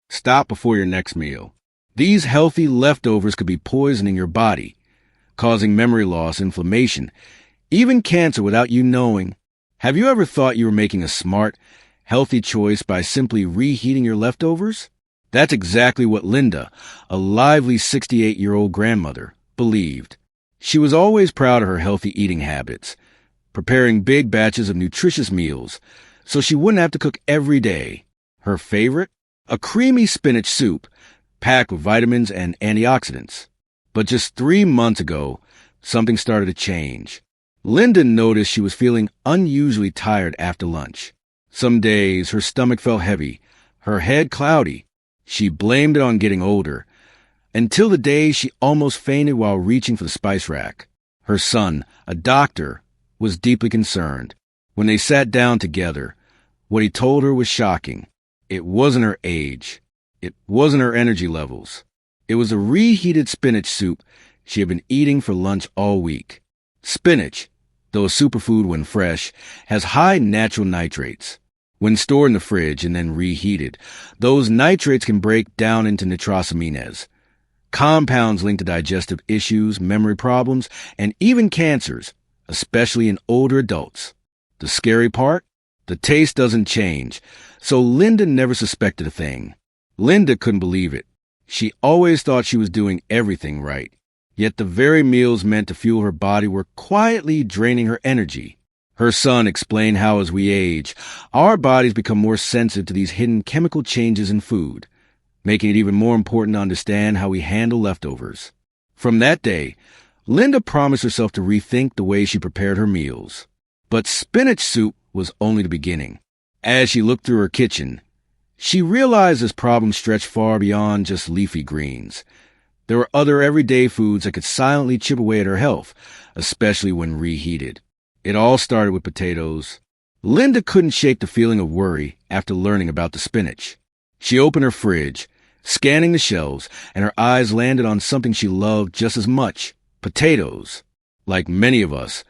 Stop before your next meal. These healthy leftovers could be poisoning your body, causing memory loss, inflammation, even cancer without you knowing. Have you ever thought you were making a smart, healthy choice by simply reheating your leftovers? That's exactly what Linda, a lively 68-year-old grandmother, believed. She was always proud of her healthy eating habits, preparing big batches of nutritious meals so she wouldn't have to cook every day. Her favorite? A creamy spinach soup packed with vitamins and antioxidants. But just 3 months ago, something started to change. Linda noticed she was feeling unusually tired after lunch. Some days, her stomach felt heavy, her head cloudy. She blamed it on getting older, until the day she almost fainted while reaching for the spice rack. Her son, a doctor, was deeply concerned. When they sat down together, what he told her was shocking. It wasn't her age. It wasn't her energy levels. It was a reheated spinach soup she had been eating for lunch all week. Spinach, though a superfood when fresh, has high natural nitrates. When stored in the fridge and then reheated, those nitrates can break down into nitrosamines, compounds linked to digestive issues, memory problems, and even cancers, especially in older adults. The scary part? The taste doesn't change, so Linda never suspected a thing. Linda couldn't believe it. She always thought she was doing everything right. Yet the very meals meant to fuel her body were quietly draining her energy. Her son explained how as we age, our bodies become more sensitive to these hidden chemical changes in food, making it even more important to understand how we handle leftovers. From that day, Linda promised herself to rethink the way she prepared her meals. But spinach soup was only the beginning. As she looked through her kitchen, she realized this problem stretched far beyond just leafy greens. There were other everyday foods that could silently chip away at her health, especially when reheated. It all started with potatoes. Linda couldn't shake the feeling of worry after learning about the spinach. She opened her fridge, scanning the shelves, and her eyes landed on something she loved just as much: potatoes. Like many of us,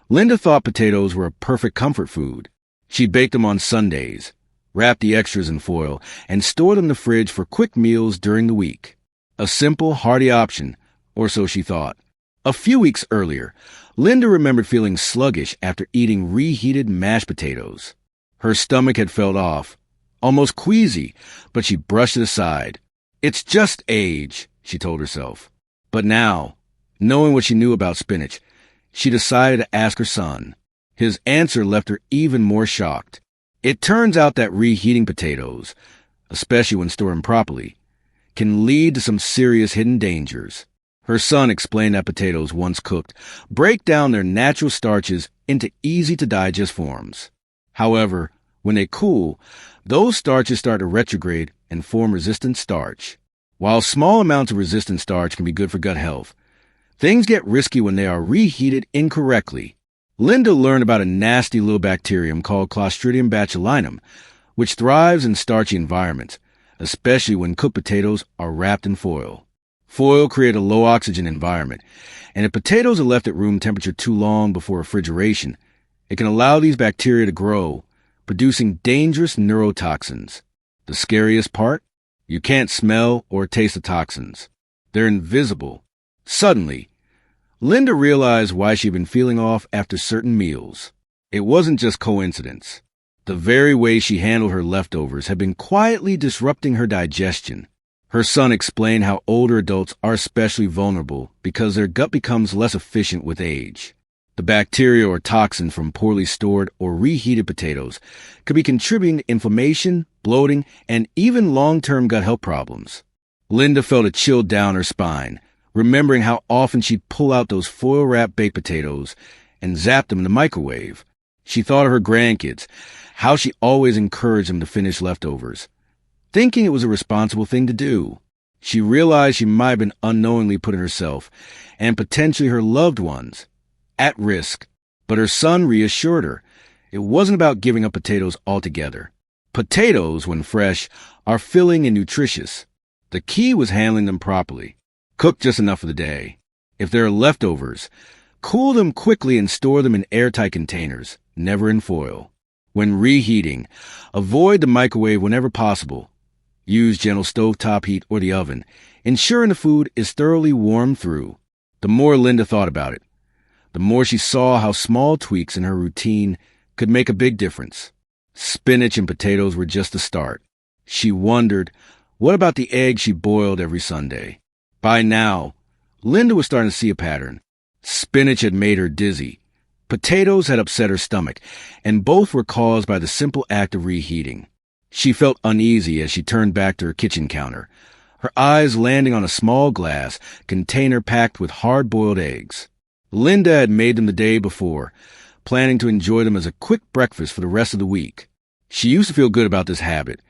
Linda thought potatoes were a perfect comfort food. She baked them on Sundays, wrapped the extras in foil, and stored them in the fridge for quick meals during the week. A simple, hearty option, or so she thought. A few weeks earlier, Linda remembered feeling sluggish after eating reheated mashed potatoes. Her stomach had felt off, almost queasy, but she brushed it aside. It's just age, she told herself. But now, knowing what she knew about spinach, she decided to ask her son. His answer left her even more shocked. It turns out that reheating potatoes, especially when stored improperly, can lead to some serious hidden dangers. Her son explained that potatoes, once cooked, break down their natural starches into easy-to-digest forms. However, when they cool, those starches start to retrograde and form resistant starch. While small amounts of resistant starch can be good for gut health, things get risky when they are reheated incorrectly. Linda learned about a nasty little bacterium called Clostridium botulinum, which thrives in starchy environments, especially when cooked potatoes are wrapped in foil. Foil creates a low-oxygen environment, and if potatoes are left at room temperature too long before refrigeration, it can allow these bacteria to grow, producing dangerous neurotoxins. The scariest part? You can't smell or taste the toxins. They're invisible. Suddenly, Linda realized why she'd been feeling off after certain meals. It wasn't just coincidence. The very way she handled her leftovers had been quietly disrupting her digestion. Her son explained how older adults are especially vulnerable because their gut becomes less efficient with age. The bacteria or toxin from poorly stored or reheated potatoes could be contributing to inflammation, bloating, and even long-term gut health problems. Linda felt a chill down her spine, remembering how often she'd pull out those foil-wrapped baked potatoes and zap them in the microwave. She thought of her grandkids, how she always encouraged them to finish leftovers, thinking it was a responsible thing to do. She realized she might have been unknowingly putting herself, and potentially her loved ones, at risk. But her son reassured her it wasn't about giving up potatoes altogether. Potatoes, when fresh, are filling and nutritious. The key was handling them properly. Cook just enough for the day. If there are leftovers, cool them quickly and store them in airtight containers, never in foil. When reheating, avoid the microwave whenever possible. Use gentle stovetop heat or the oven, ensuring the food is thoroughly warmed through. The more Linda thought about it, the more she saw how small tweaks in her routine could make a big difference. Spinach and potatoes were just the start. She wondered, what about the eggs she boiled every Sunday? By now, Linda was starting to see a pattern. Spinach had made her dizzy. Potatoes had upset her stomach, and both were caused by the simple act of reheating. She felt uneasy as she turned back to her kitchen counter, her eyes landing on a small glass container packed with hard-boiled eggs. Linda had made them the day before, planning to enjoy them as a quick breakfast for the rest of the week. She used to feel good about this habit.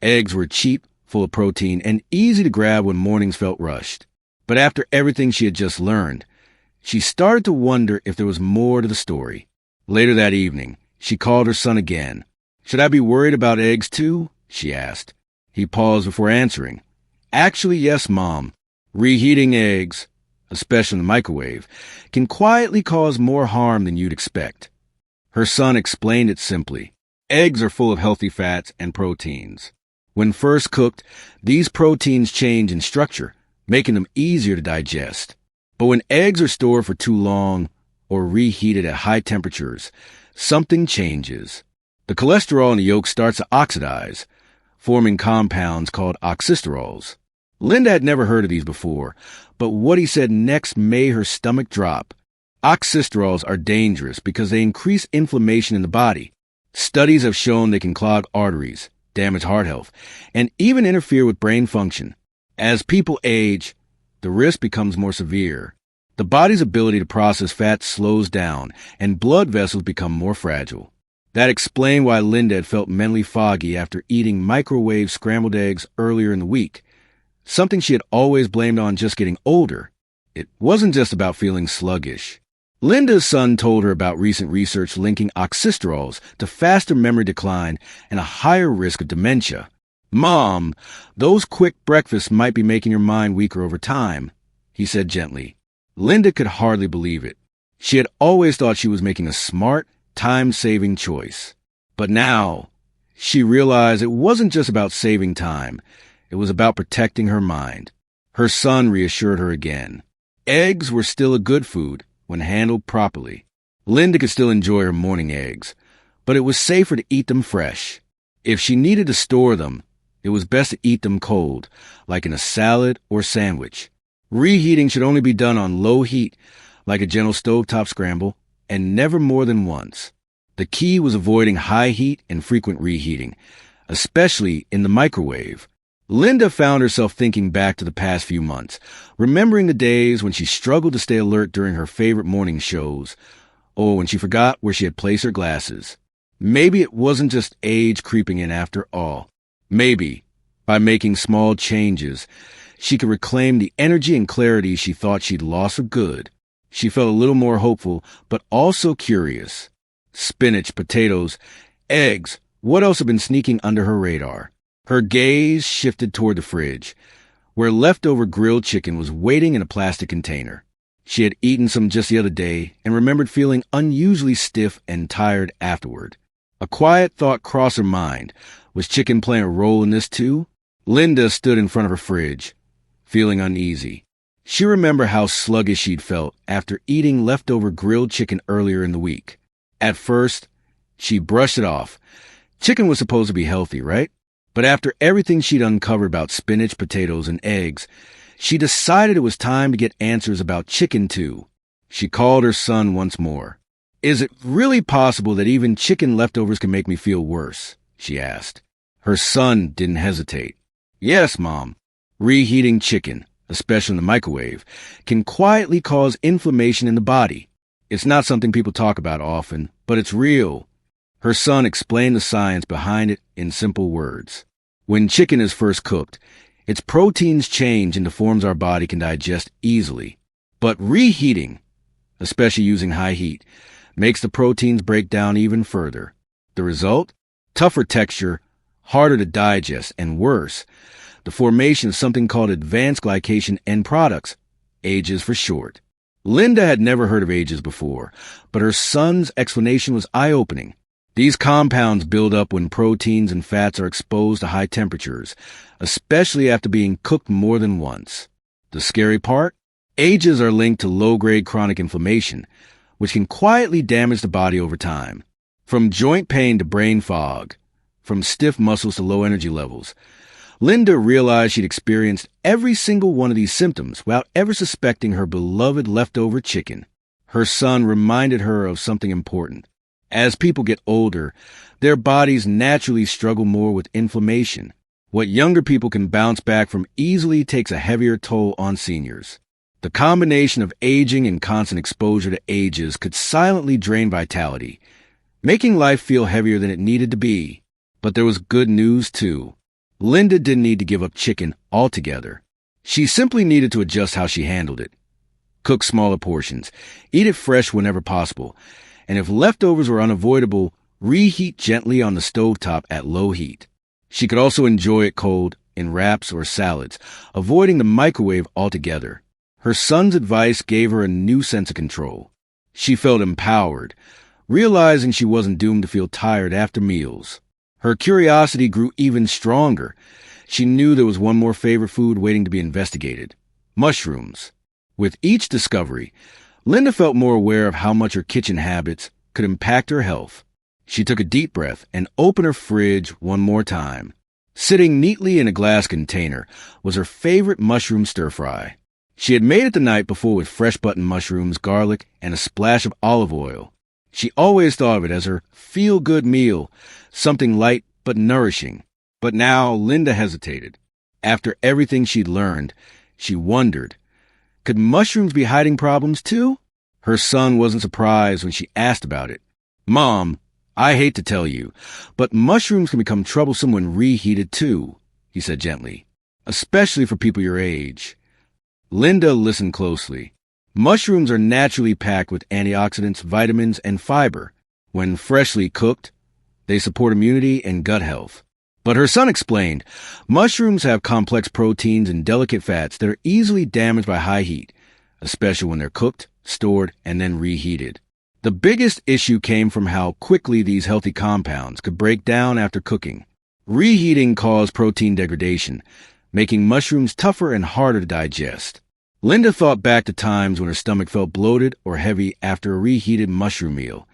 Eggs were cheap, full of protein, and easy to grab when mornings felt rushed. But after everything she had just learned, she started to wonder if there was more to the story. Later that evening, she called her son again. "Should I be worried about eggs too?" she asked. He paused before answering. "Actually, yes, Mom. Reheating eggs, especially in the microwave, can quietly cause more harm than you'd expect." Her son explained it simply. Eggs are full of healthy fats and proteins. When first cooked, these proteins change in structure, making them easier to digest. But when eggs are stored for too long or reheated at high temperatures, something changes. The cholesterol in the yolk starts to oxidize, forming compounds called oxysterols. Linda had never heard of these before, but what he said next made her stomach drop. Oxysterols are dangerous because they increase inflammation in the body. Studies have shown they can clog arteries, damage heart health, and even interfere with brain function. As people age, the risk becomes more severe. The body's ability to process fat slows down, and blood vessels become more fragile. That explained why Linda had felt mentally foggy after eating microwave scrambled eggs earlier in the week, something she had always blamed on just getting older. It wasn't just about feeling sluggish. Linda's son told her about recent research linking oxysterols to faster memory decline and a higher risk of dementia. "Mom, those quick breakfasts might be making your mind weaker over time," he said gently. Linda could hardly believe it. She had always thought she was making a smart, time-saving choice. But now, she realized it wasn't just about saving time. It was about protecting her mind. Her son reassured her again. Eggs were still a good food when handled properly. Linda could still enjoy her morning eggs, but it was safer to eat them fresh. If she needed to store them, it was best to eat them cold, like in a salad or sandwich. Reheating should only be done on low heat, like a gentle stovetop scramble, and never more than once. The key was avoiding high heat and frequent reheating, especially in the microwave. Linda found herself thinking back to the past few months, remembering the days when she struggled to stay alert during her favorite morning shows, or when she forgot where she had placed her glasses. Maybe it wasn't just age creeping in after all. Maybe, by making small changes, she could reclaim the energy and clarity she thought she'd lost for good. She felt a little more hopeful, but also curious. Spinach, potatoes, eggs, what else had been sneaking under her radar? Her gaze shifted toward the fridge, where leftover grilled chicken was waiting in a plastic container. She had eaten some just the other day and remembered feeling unusually stiff and tired afterward. A quiet thought crossed her mind. Was chicken playing a role in this too? Linda stood in front of her fridge, feeling uneasy. She remembered how sluggish she'd felt after eating leftover grilled chicken earlier in the week. At first, she brushed it off. Chicken was supposed to be healthy, right? But after everything she'd uncovered about spinach, potatoes, and eggs, she decided it was time to get answers about chicken too. She called her son once more. "Is it really possible that even chicken leftovers can make me feel worse?" she asked. Her son didn't hesitate. "Yes, Mom. Reheating chicken, especially in the microwave, can quietly cause inflammation in the body. It's not something people talk about often, but it's real." Her son explained the science behind it in simple words. When chicken is first cooked, its proteins change into forms our body can digest easily. But reheating, especially using high heat, makes the proteins break down even further. The result? Tougher texture, harder to digest, and worse, the formation of something called advanced glycation end products, AGEs for short. Linda had never heard of AGEs before, but her son's explanation was eye-opening. These compounds build up when proteins and fats are exposed to high temperatures, especially after being cooked more than once. The scary part? Ages are linked to low-grade chronic inflammation, which can quietly damage the body over time. From joint pain to brain fog, from stiff muscles to low energy levels, Linda realized she'd experienced every single one of these symptoms without ever suspecting her beloved leftover chicken. Her son reminded her of something important. As people get older, their bodies naturally struggle more with inflammation. What younger people can bounce back from easily takes a heavier toll on seniors. The combination of aging and constant exposure to ages could silently drain vitality, making life feel heavier than it needed to be. But there was good news, too. Linda didn't need to give up chicken altogether. She simply needed to adjust how she handled it. Cook smaller portions, eat it fresh whenever possible, and if leftovers were unavoidable, reheat gently on the stovetop at low heat. She could also enjoy it cold, in wraps or salads, avoiding the microwave altogether. Her son's advice gave her a new sense of control. She felt empowered, realizing she wasn't doomed to feel tired after meals. Her curiosity grew even stronger. She knew there was one more favorite food waiting to be investigated: mushrooms. With each discovery, Linda felt more aware of how much her kitchen habits could impact her health. She took a deep breath and opened her fridge one more time. Sitting neatly in a glass container was her favorite mushroom stir-fry. She had made it the night before with fresh button mushrooms, garlic, and a splash of olive oil. She always thought of it as her feel-good meal, something light but nourishing. But now Linda hesitated. After everything she'd learned, she wondered, could mushrooms be hiding problems too? Her son wasn't surprised when she asked about it. "Mom, I hate to tell you, but mushrooms can become troublesome when reheated too," he said gently, "especially for people your age." Linda listened closely. Mushrooms are naturally packed with antioxidants, vitamins, and fiber. When freshly cooked, they support immunity and gut health. But her son explained, mushrooms have complex proteins and delicate fats that are easily damaged by high heat, especially when they're cooked, stored, and then reheated. The biggest issue came from how quickly these healthy compounds could break down after cooking. Reheating caused protein degradation, making mushrooms tougher and harder to digest. Linda thought back to times when her stomach felt bloated or heavy after a reheated mushroom meal.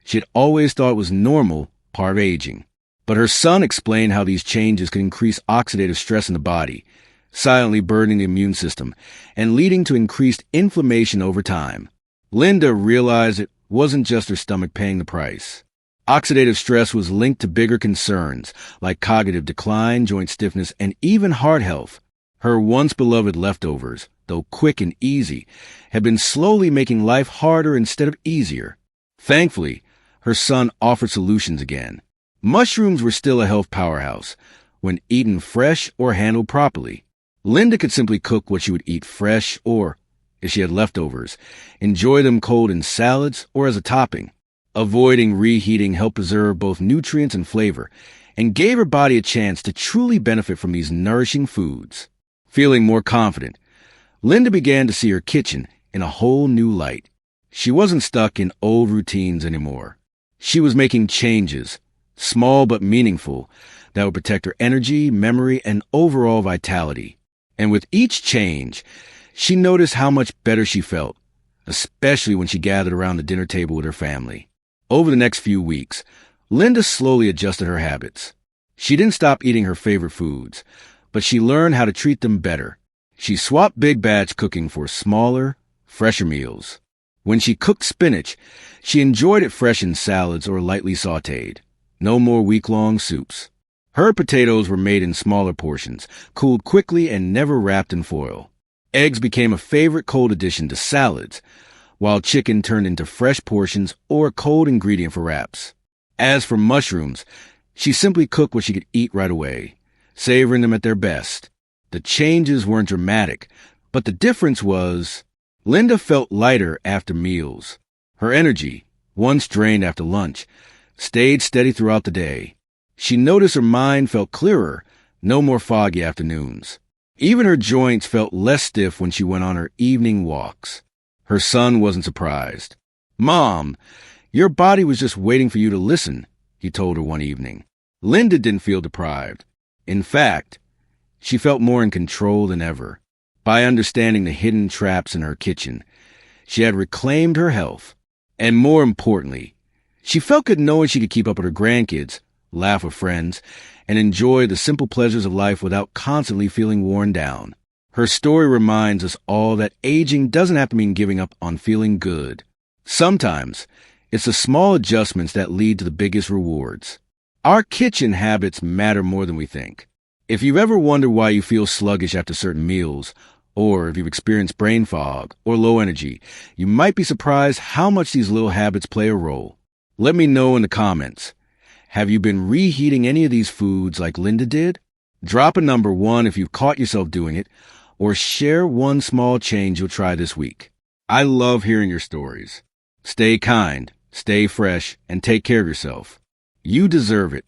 She had always thought it was normal, part of aging. But her son explained how these changes could increase oxidative stress in the body, silently burdening the immune system and leading to increased inflammation over time. Linda realized it wasn't just her stomach paying the price. Oxidative stress was linked to bigger concerns like cognitive decline, joint stiffness, and even heart health. Her once beloved leftovers, though quick and easy, had been slowly making life harder instead of easier. Thankfully, her son offered solutions again. Mushrooms were still a health powerhouse when eaten fresh or handled properly. Linda could simply cook what she would eat fresh or, if she had leftovers, enjoy them cold in salads or as a topping. Avoiding reheating helped preserve both nutrients and flavor and gave her body a chance to truly benefit from these nourishing foods. Feeling more confident, Linda began to see her kitchen in a whole new light. She wasn't stuck in old routines anymore. She was making changes, small but meaningful, that would protect her energy, memory, and overall vitality. And with each change, she noticed how much better she felt, especially when she gathered around the dinner table with her family. Over the next few weeks, Linda slowly adjusted her habits. She didn't stop eating her favorite foods, but she learned how to treat them better. She swapped big batch cooking for smaller, fresher meals. When she cooked spinach, she enjoyed it fresh in salads or lightly sautéed. No more week-long soups. Her potatoes were made in smaller portions, cooled quickly and never wrapped in foil. Eggs became a favorite cold addition to salads, while chicken turned into fresh portions or a cold ingredient for wraps. As for mushrooms, she simply cooked what she could eat right away, savoring them at their best. The changes weren't dramatic, but the difference was Linda felt lighter after meals. Her energy, once drained after lunch, stayed steady throughout the day. She noticed her mind felt clearer, no more foggy afternoons. Even her joints felt less stiff when she went on her evening walks. Her son wasn't surprised. "Mom, your body was just waiting for you to listen," he told her one evening. Linda didn't feel deprived. In fact, she felt more in control than ever. By understanding the hidden traps in her kitchen, she had reclaimed her health. And more importantly, she felt good knowing she could keep up with her grandkids, laugh with friends, and enjoy the simple pleasures of life without constantly feeling worn down. Her story reminds us all that aging doesn't have to mean giving up on feeling good. Sometimes, it's the small adjustments that lead to the biggest rewards. Our kitchen habits matter more than we think. If you've ever wondered why you feel sluggish after certain meals, or if you've experienced brain fog or low energy, you might be surprised how much these little habits play a role. Let me know in the comments. Have you been reheating any of these foods like Linda did? Drop a number 1 if you've caught yourself doing it, or share one small change you'll try this week. I love hearing your stories. Stay kind, stay fresh, and take care of yourself. You deserve it.